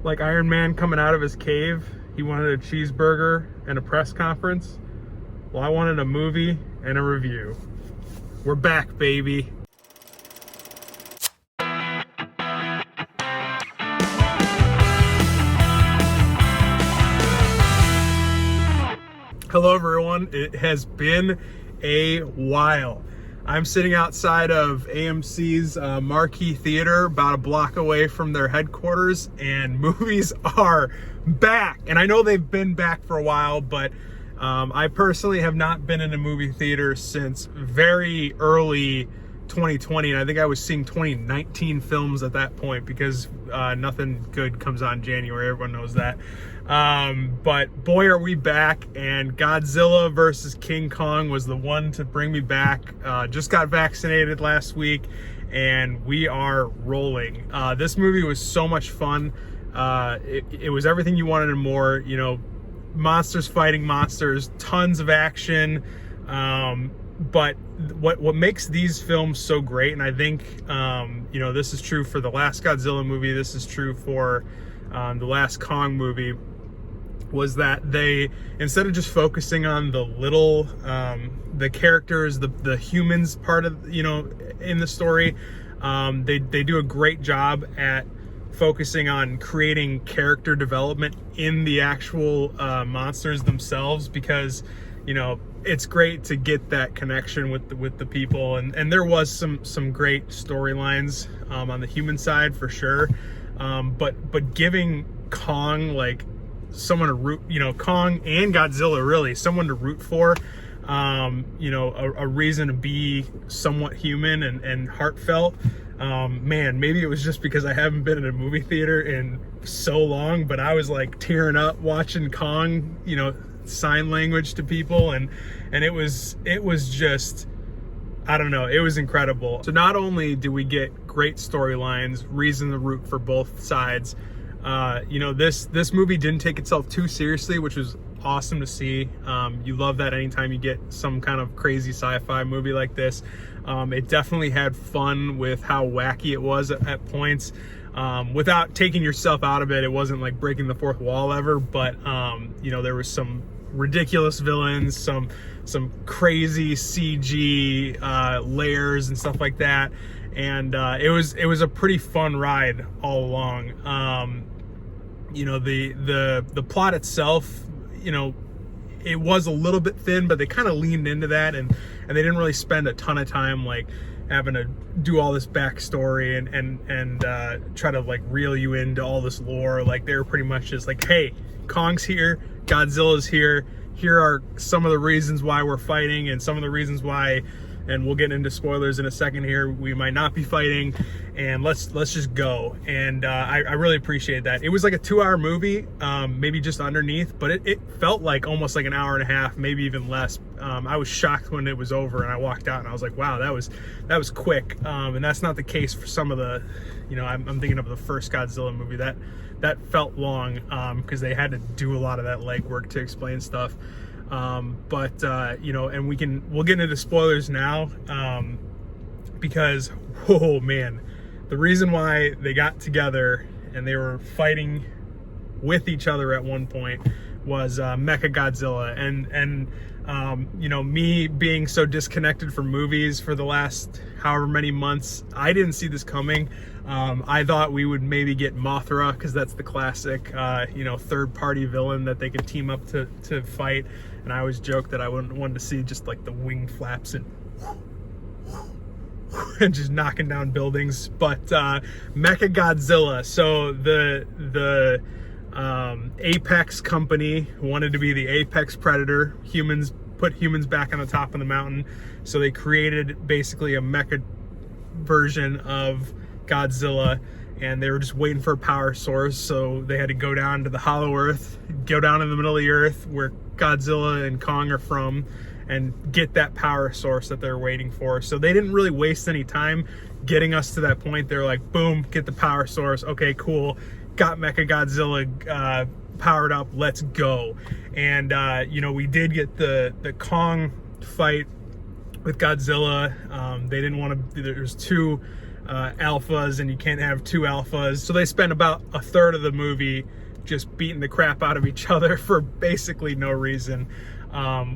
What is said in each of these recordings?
Like Iron Man coming out of his cave, he wanted a cheeseburger and a press conference. Well, I wanted a movie and a review. We're back, baby. Hello, everyone. It has been a while. I'm sitting outside of AMC's Marquee Theater, about a block away from their headquarters, and movies are back. And I know they've been back for a while, but I personally have not been in a movie theater since very early 2020, and I think I was seeing 2019 films at that point because nothing good comes on in January. Everyone knows that. But boy, are we back, and Godzilla versus King Kong was the one to bring me back. Just got vaccinated last week, and we are rolling. This movie was so much fun. It was everything you wanted and more. You know, monsters fighting monsters, tons of action. But what makes these films so great, and I think you know, this is true for the last Godzilla movie, this is true for the last Kong movie, was that they, instead of just focusing on the little the characters, the humans part of, you know, in the story, they do a great job at focusing on creating character development in the actual monsters themselves, because, you know, it's great to get that connection with the people, and there was some great storylines on the human side for sure, but giving Kong like someone to root, you know, Kong and Godzilla really someone to root for, you know, a reason to be somewhat human and heartfelt. Man, maybe it was just because I haven't been in a movie theater in so long, but I was like tearing up watching Kong, you know, sign language to people, and it was just, I don't know, it was incredible. So not only do we get great storylines, reason to root for both sides, you know, this movie didn't take itself too seriously, which was awesome to see. You love that anytime you get some kind of crazy sci-fi movie like this. It definitely had fun with how wacky it was at points. Without taking yourself out of it, it wasn't like breaking the fourth wall ever, but you know, there was some ridiculous villains, some crazy CG layers and stuff like that, and it was a pretty fun ride all along. You know, the plot itself, you know, it was a little bit thin, but they kind of leaned into that, and they didn't really spend a ton of time like having to do all this backstory and try to like reel you into all this lore. Like, they were pretty much just like, hey, Kong's here, Godzilla's here, here are some of the reasons why we're fighting, and some of the reasons why, and we'll get into spoilers in a second here, we might not be fighting, and let's just go. And I really appreciate that. It was like a 2-hour movie, maybe just underneath, but it felt like almost like an hour and a half, maybe even less. I was shocked when it was over and I walked out and I was like, wow, that was quick. And that's not the case for some of the, you know, I'm thinking of the first Godzilla movie that felt long, because they had to do a lot of that legwork to explain stuff. But you know, and we'll get into spoilers now, because, oh man, the reason why they got together and they were fighting with each other at one point was Mechagodzilla, and you know, me being so disconnected from movies for the last however many months, I didn't see this coming. I thought we would maybe get Mothra, because that's the classic, you know, third-party villain that they can team up to fight. And I always joke that I wanted to see just like the wing flaps and just knocking down buildings. But Mechagodzilla, so the Apex company wanted to be the apex predator. Put humans back on the top of the mountain, so they created basically a mecha version of Godzilla, and they were just waiting for a power source, so they had to go down to the hollow earth, go down in the middle of the earth where Godzilla and Kong are from, and get that power source that they're waiting for. So they didn't really waste any time getting us to that point. They're like, boom, get the power source, okay, cool, got Mechagodzilla powered up, let's go. And you know, we did get the Kong fight with Godzilla. They didn't want to, there's two alphas, and you can't have two alphas. So they spend about a third of the movie just beating the crap out of each other for basically no reason,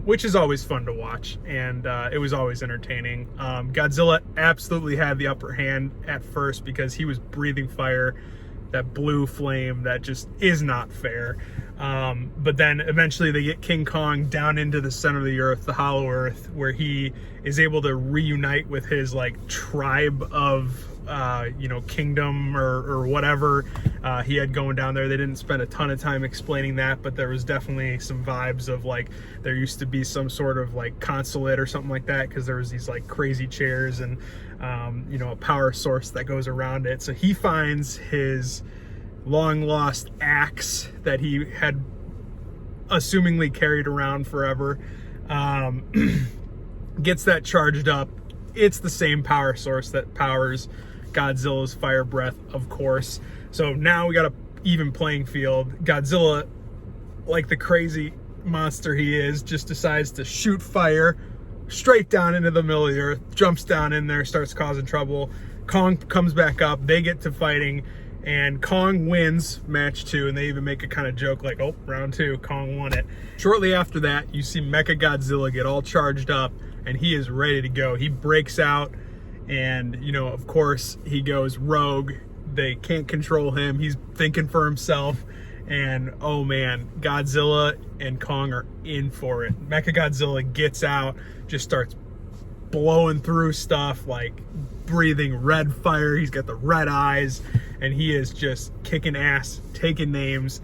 which is always fun to watch, and it was always entertaining. Godzilla absolutely had the upper hand at first because he was breathing fire, that blue flame that just is not fair. But then eventually they get King Kong down into the center of the earth, the hollow earth, where he is able to reunite with his like tribe of kingdom or whatever he had going down there. They didn't spend a ton of time explaining that, but there was definitely some vibes of like there used to be some sort of like consulate or something like that, because there was these like crazy chairs and a power source that goes around it. So he finds his long lost axe that he had assumingly carried around forever, gets that charged up. It's the same power source that powers Godzilla's fire breath, of course. So now we got an even playing field. Godzilla, like the crazy monster he is, just decides to shoot fire straight down into the middle of the earth, jumps down in there, starts causing trouble. Kong comes back up, they get to fighting, and Kong wins match 2, and they even make a kind of joke like, oh, round 2, Kong won it. Shortly after that, you see Mechagodzilla get all charged up, and he is ready to go. He breaks out, and, of course, he goes rogue. They can't control him. He's thinking for himself, and, oh man, Godzilla and Kong are in for it. Mechagodzilla gets out, just starts blowing through stuff, like breathing red fire. He's got the red eyes, and he is just kicking ass, taking names,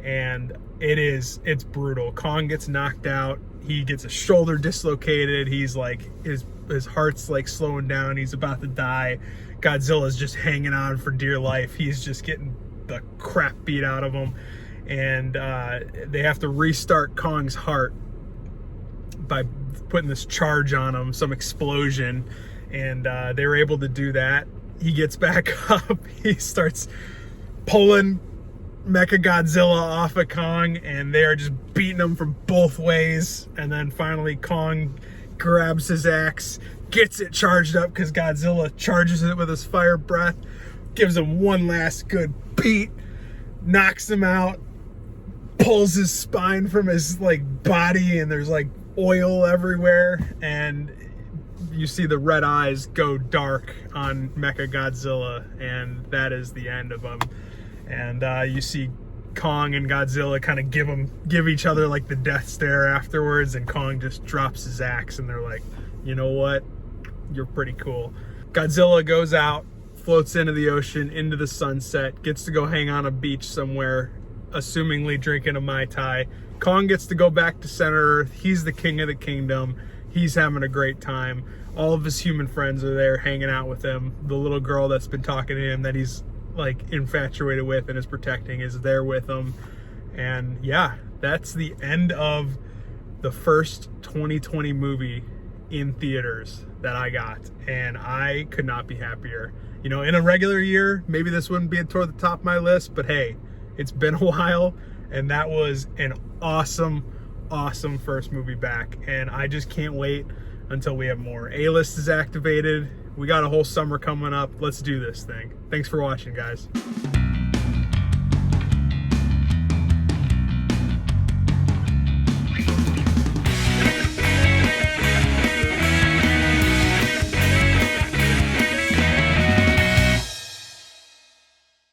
and it's brutal. Kong gets knocked out. He gets a shoulder dislocated. He's like, his heart's like slowing down. He's about to die. Godzilla's just hanging on for dear life. He's just getting the crap beat out of him, and they have to restart Kong's heart by putting this charge on him, some explosion, and they were able to do that. He gets back up. He starts pulling Mechagodzilla off of Kong, and they are just beating him from both ways. And then finally Kong grabs his axe, gets it charged up because Godzilla charges it with his fire breath, gives him one last good beat, knocks him out, pulls his spine from his like body, and there's like oil everywhere, and you see the red eyes go dark on Mechagodzilla, and that is the end of him. And you see Kong and Godzilla kind of give each other like the death stare afterwards, and Kong just drops his axe, and they're like, you know what, you're pretty cool. Godzilla goes out, floats into the ocean, into the sunset, gets to go hang on a beach somewhere, assumingly drinking a Mai Tai. Kong gets to go back to Center Earth. He's the king of the kingdom. He's having a great time. All of his human friends are there hanging out with him. The little girl that's been talking to him that he's like infatuated with and is protecting is there with him. And yeah, that's the end of the first 2020 movie in theaters that I got, and I could not be happier. In a regular year, maybe this wouldn't be toward the top of my list, but hey, it's been a while, and that was an awesome first movie back, and I just can't wait until we have more. A-list is activated. We got a whole summer coming up. Let's do this thing. Thanks for watching, guys.